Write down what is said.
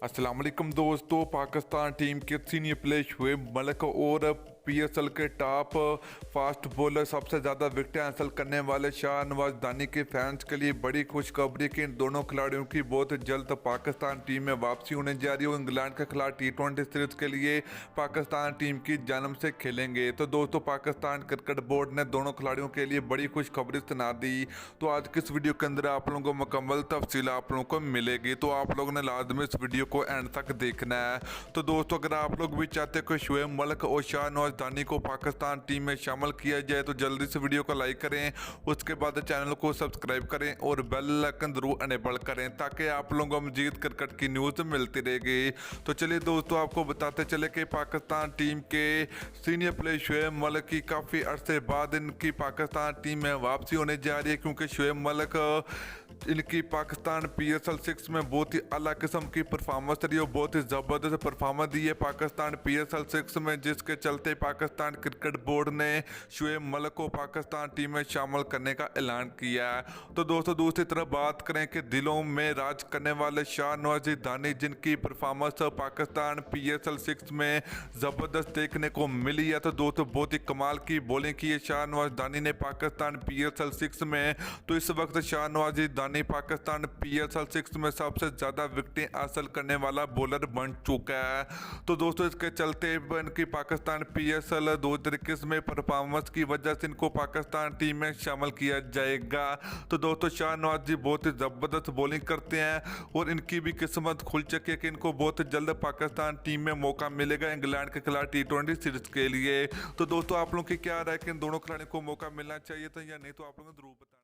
अस्सलाम वालेकुम दोस्तों। पाकिस्तान टीम के सीनियर प्लेयर शुएब मलिक और पीएसएल के टॉप फास्ट बॉलर सबसे ज़्यादा विकेटें हासिल करने वाले शाहनवाज दानी के फैंस के लिए बड़ी खुशखबरी कि इन दोनों खिलाड़ियों की बहुत जल्द पाकिस्तान टीम में वापसी होने जा रही है। इंग्लैंड के खिलाफ T20 सीरीज के लिए पाकिस्तान टीम की जानिब से खेलेंगे। तो दोस्तों, पाकिस्तान क्रिकेट बोर्ड ने दोनों खिलाड़ियों के लिए बड़ी खुशखबरी सुना दी। तो आज की इस वीडियो के अंदर आप लोगों को मुकम्मल तफसील आप लोगों को मिलेगी, तो आप लोगों ने लाजमी इस वीडियो को एंड तक देखना है। तो दोस्तों, अगर आप लोग भी चाहते हैं कि शुएब मलिक और शाहनवाज दानी को पाकिस्तान टीम में शामिल किया जाए तो जल्दी से वीडियो को लाइक करें, उसके बाद चैनल को सब्सक्राइब करें और बेल आइकन जरूर अनेबल करें ताकि आप लोगों को मजीद क्रिकेट की न्यूज़ मिलती रहेगी। तो चलिए दोस्तों, आपको बताते चले कि पाकिस्तान टीम के सीनियर प्लेयर शुएब मलिक की काफ़ी अरसे बाद इनकी पाकिस्तान टीम में वापसी होने जा रही है, क्योंकि शुएब मलिक इनकी पाकिस्तान PSL 6 में बहुत ही अला किस्म की परफॉर्मेंस रही और बहुत ही ज़बरदस्त परफॉर्मेंस दी है पाकिस्तान PSL 6 में, जिसके चलते पाकिस्तान क्रिकेट बोर्ड ने शुएब मलिक को पाकिस्तान टीम में शामिल करने का ऐलान किया है। तो दोस्तों, दूसरी तरफ बात करें कि दिलों में राज करने वाले शाहनवाज दानी, जिनकी परफॉर्मेंस पाकिस्तान PSL 6 में ज़बरदस्त देखने को मिली है। तो दोस्तों, बहुत ही कमाल की बॉलिंग की है शाहनवाज दानी ने पाकिस्तान PSL 6 में। तो इस वक्त शाहनवाज दानी पाकिस्तान PSL 6 में सबसे ज़्यादा विकेटें हासिल करने वाला बॉलर बन चुका है। तो दोस्तों, इसके चलते इनकी पाकिस्तान PSL 2021 में परफॉर्मेंस की वजह से इनको पाकिस्तान टीम में शामिल किया जाएगा। तो दोस्तों, शाहनवाज जी बहुत ही ज़बरदस्त बॉलिंग करते हैं और इनकी भी किस्मत खुल चुकी है कि इनको बहुत जल्द पाकिस्तान टीम में मौका मिलेगा इंग्लैंड के खिलाफ T20 सीरीज के लिए। तो दोस्तों, आप लोगों की क्या राय कि इन दोनों खिलाड़ियों को मौका मिलना चाहिए था या नहीं, तो आप लोगों को जरूर बताना।